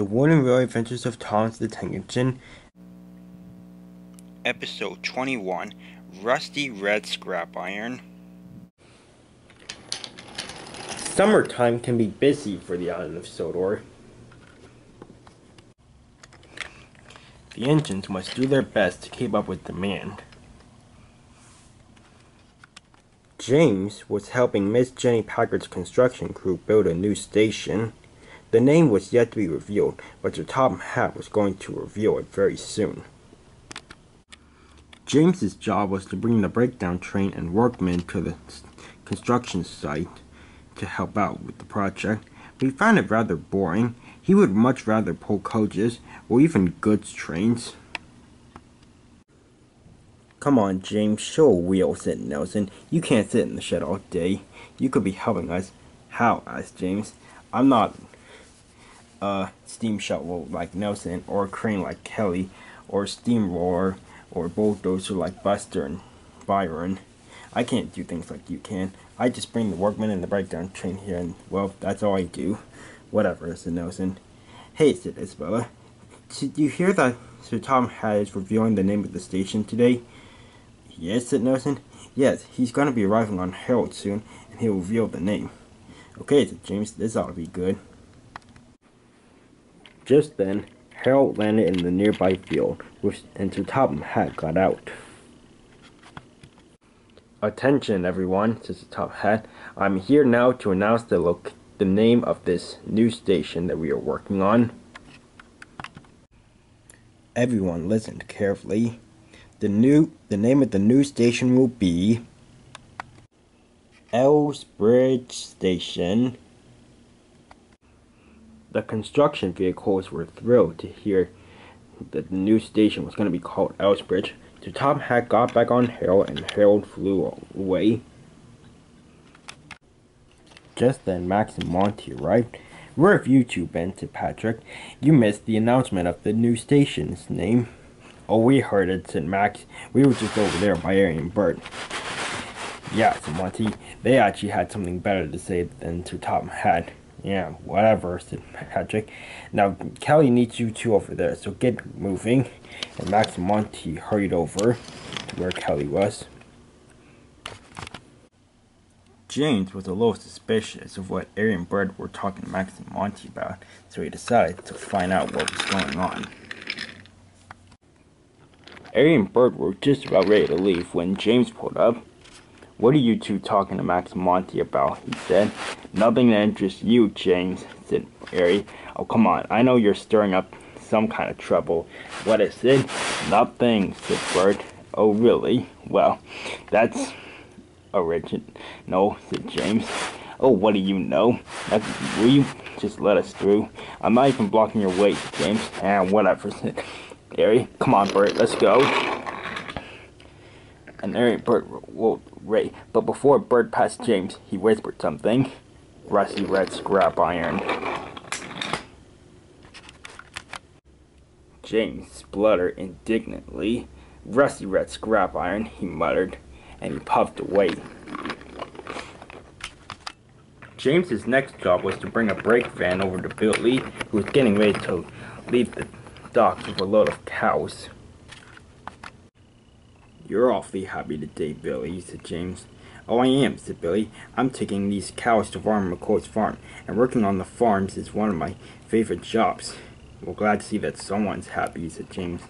The One and Real Adventures of Thomas the Tank Engine. Episode 21, Rusty Red Scrap Iron. Summertime can be busy for the island of Sodor. The engines must do their best to keep up with demand. James was helping Miss Jenny Packard's construction crew build a new station. The name was yet to be revealed, but Sir Topham Hatt was going to reveal it very soon. James's job was to bring the breakdown train and workmen to the construction site to help out with the project, but he found it rather boring. He would much rather pull coaches or even goods trains. "Come on, James, show a wheel," said Nelson. "You can't sit in the shed all day. You could be helping us." "How?" asked James. "I'm not a steam shovel like Nelson, or a crane like Kelly, or a steamroller, or a bulldozer like Buster and Byron. I can't do things like you can. I just bring the workmen and the breakdown train here, and, well, that's all I do." "Whatever," said Nelson. "Hey," said Isabella, "did you hear that Sir Topham Hatt is revealing the name of the station today?" "Yes," said Nelson. "Yes, he's going to be arriving on Harold soon, and he'll reveal the name." "Okay," said James, "this ought to be good." Just then, Harold landed in the nearby field, and Sir Topham Hatt got out. "Attention, everyone," said Sir Topham Hatt. "I'm here now to announce the name of this new station that we are working on." Everyone listened carefully. The name of the new station will be Elsbridge Station. The construction vehicles were thrilled to hear that the new station was going to be called Elsbridge. So Topham Hatt got back on Harold, and Harold flew away. Just then, Max and Monty arrived. "Where have you two been?" said Patrick. "You missed the announcement of the new station's name." "Oh, we heard it," said Max. "We were just over there by Harry and Bert." "Yeah," said Monty. "They actually had something better to say than Sir Topham Hatt." "Yeah, whatever," said Patrick. "Now, Kelly needs you two over there, so get moving." And Max and Monty hurried over to where Kelly was. James was a little suspicious of what Harry and Bert were talking to Max and Monty about, so he decided to find out what was going on. Harry and Bert were just about ready to leave when James pulled up. "What are you two talking to Max and Monty about?" he said. "Nothing that interests you, James," said Harry. "Oh, come on, I know you're stirring up some kind of trouble." "What is it?" "Nothing," said Bert. "Oh, really? Well, that's original," said James. "Oh, what do you know? Will you just let us through? I'm not even blocking your way, James." Whatever," said Harry. "Come on, Bert, let's go." And Harry and Bert rolled away, but before Bert passed James, he whispered something. "Rusty Red Scrap Iron." James spluttered indignantly. "Rusty Red Scrap Iron," he muttered, and he puffed away. James's next job was to bring a brake van over to Billy, who was getting ready to leave the docks with a load of cows. "You're awfully happy today, Billy," said James. "Oh, I am," said Billy. "I'm taking these cows to Farmer McCoy's farm, and working on the farms is one of my favorite jobs." "Well, glad to see that someone's happy," said James.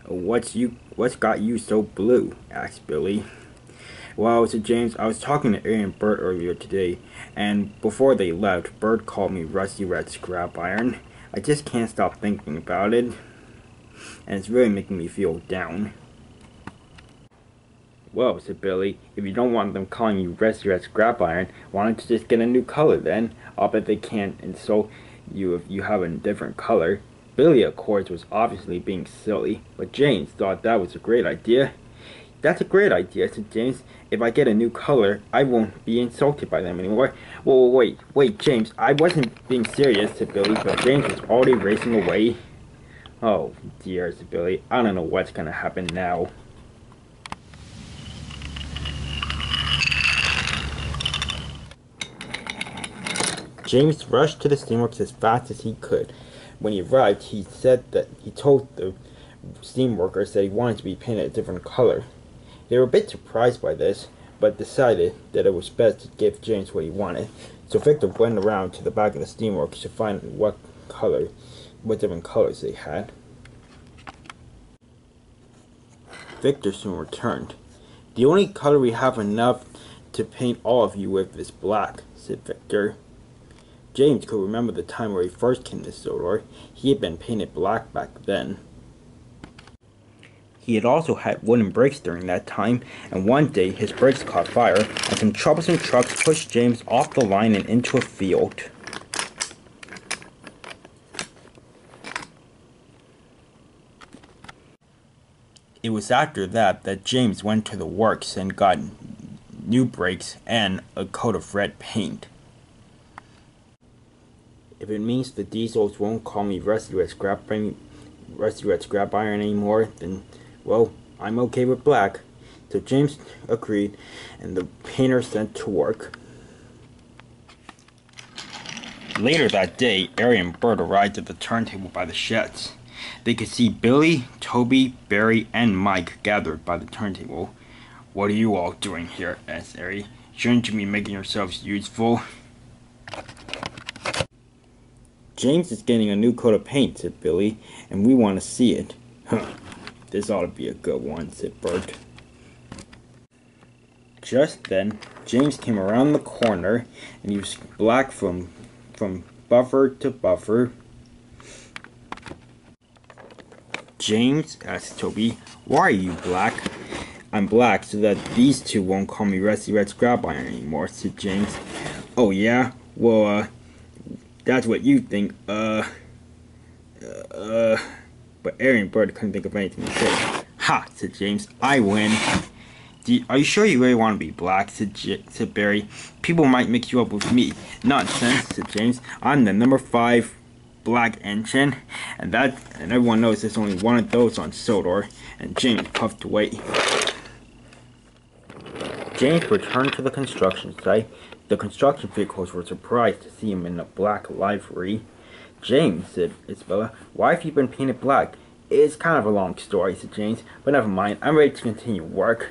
What's got you so blue?" asked Billy. "Well," said James, "I was talking to Harry and Bert earlier today, and before they left, Bert called me Rusty Red Scrap Iron. I just can't stop thinking about it, and it's really making me feel down." "Well," said Billy, "if you don't want them calling you Rusty Red Scrap Iron, why don't you just get a new color then? I'll bet they can't insult you if you have a different color." Billy, of course, was obviously being silly, but James thought that was a great idea. "That's a great idea," said James. "If I get a new color, I won't be insulted by them anymore." "Whoa, wait, James, I wasn't being serious," said Billy, but James was already racing away. "Oh, dear," said Billy. "I don't know what's going to happen now." James rushed to the steamworks as fast as he could. When he arrived, he said that he told the steam workers that he wanted to be painted a different color. They were a bit surprised by this, but decided that it was best to give James what he wanted. So Victor went around to the back of the steamworks to find what different colors they had. Victor soon returned. "The only color we have enough to paint all of you with is black," said Victor. James could remember the time where he first came to Sodor. He had been painted black back then. He had also had wooden brakes during that time, and one day his brakes caught fire, and some troublesome trucks pushed James off the line and into a field. It was after that James went to the works and got new brakes and a coat of red paint. If it means the diesels won't call me Rusty Red Scrap Iron anymore, then, well, I'm okay with black. So James agreed, and the painter sent to work. Later that day, Ari and Bert arrived at the turntable by the sheds. They could see Billy, Toby, Barry, and Mike gathered by the turntable. "What are you all doing here?" asked Ari. "Shouldn't you be making yourselves useful?" "James is getting a new coat of paint," said Billy, "and we want to see it." "Huh, this ought to be a good one," said Bert. Just then, James came around the corner, and he was black from buffer to buffer. "James," asked Toby, "why are you black?" "I'm black so that these two won't call me Rusty Red Scrap Iron anymore," said James. "Oh yeah? Well, that's what you think, But Ari and Bert couldn't think of anything to say. "Ha," said James, "I win." "Are you sure you really want to be black?" said Barry. "People might mix you up with me." "Nonsense," said James. "I'm the number 5 black engine, and everyone knows there's only one of those on Sodor." And James puffed away. James returned to the construction site. The construction vehicles were surprised to see him in a black livery. "James," said Isabella, "why have you been painted black?" "It's kind of a long story," said James, "but never mind. I'm ready to continue work."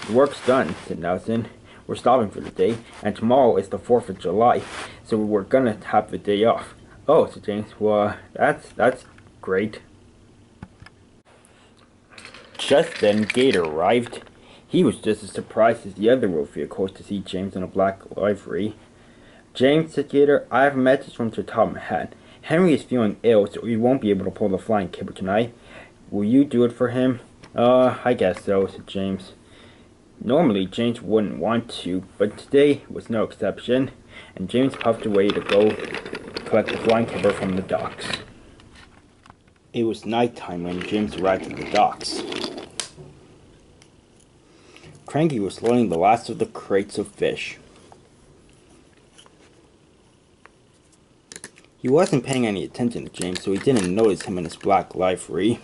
"The work's done," said Nelson. "We're stopping for the day, and tomorrow is the 4th of July, so we're gonna have the day off." "Oh," said James. "Well, that's great." Just then, Gator arrived. He was just as surprised as the other road vehicles to see James in a black livery. "James," said Gator, "I have a message from Sir Top Hat. Henry is feeling ill, so he won't be able to pull the flying cable tonight. Will you do it for him?" I guess so," said James. Normally, James wouldn't want to, but today was no exception, and James puffed away to go collect the flying cable from the docks. It was nighttime when James arrived at the docks. Cranky was loading the last of the crates of fish. He wasn't paying any attention to James, so he didn't notice him in his black livery.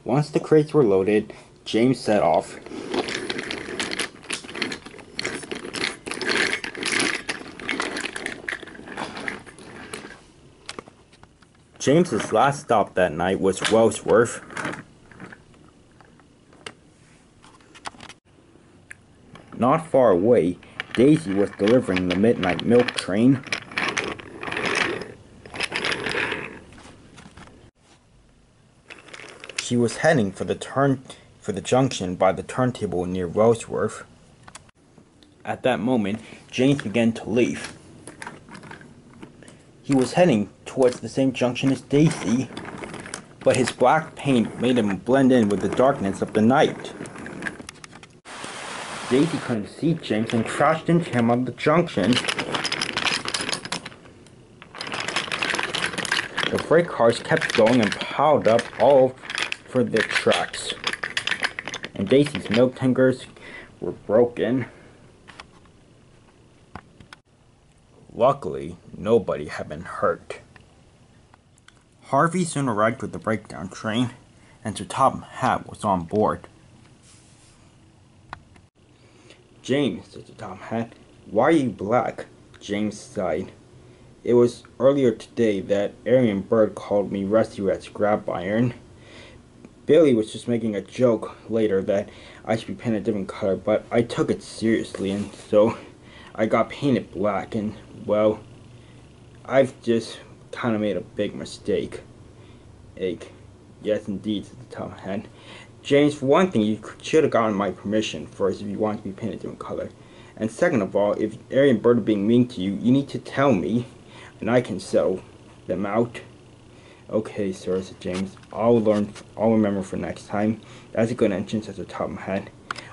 Once the crates were loaded, James set off. James's last stop that night was Wellsworth. Not far away, Daisy was delivering the midnight milk train. She was heading for the junction by the turntable near Wellsworth. At that moment, James began to leave. He was heading towards the same junction as Daisy, but his black paint made him blend in with the darkness of the night. Daisy couldn't see James and crashed into him on the junction. The freight cars kept going and piled up all over the tracks, and Daisy's milk tankers were broken. Luckily, nobody had been hurt. Harvey soon arrived with the breakdown train, and Sir Top Hat was on board. "James," said Sir Top Hat, "why are you black?" James sighed. It was earlier today that Arian Bird called me Rusty Red Scrap Iron. Billy was just making a joke later that I should be painted a different color, but I took it seriously, and so I got painted black, and, well, I've just kind of made a big mistake. Yes, indeed, said the top hat. James, for one thing, you should have gotten my permission first if you want to be painted a different color. And second of all, if Arian Bird are being mean to you, you need to tell me, and I can settle them out. Okay, sir, said James. I'll remember for next time. That's a good entrance, as the top hat.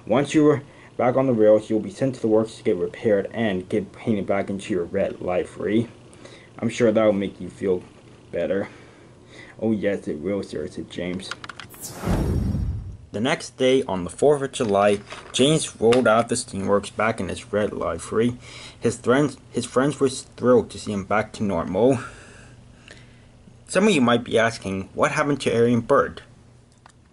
Once you're back on the rails, you'll be sent to the works to get repaired and get painted back into your red livery. I'm sure that'll make you feel better. Oh yes, it will, sir, said James. The next day, on the 4th of July, James rolled out of the steamworks back in his red livery. His friends were thrilled to see him back to normal. Some of you might be asking, what happened to Arian Bird?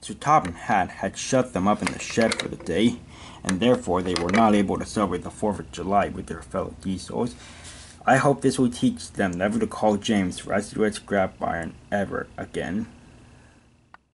Sir Topham Hatt had shut them up in the shed for the day, and therefore they were not able to celebrate the 4th of July with their fellow diesels. I hope this will teach them never to call James Rusty Red Scrap Iron ever again.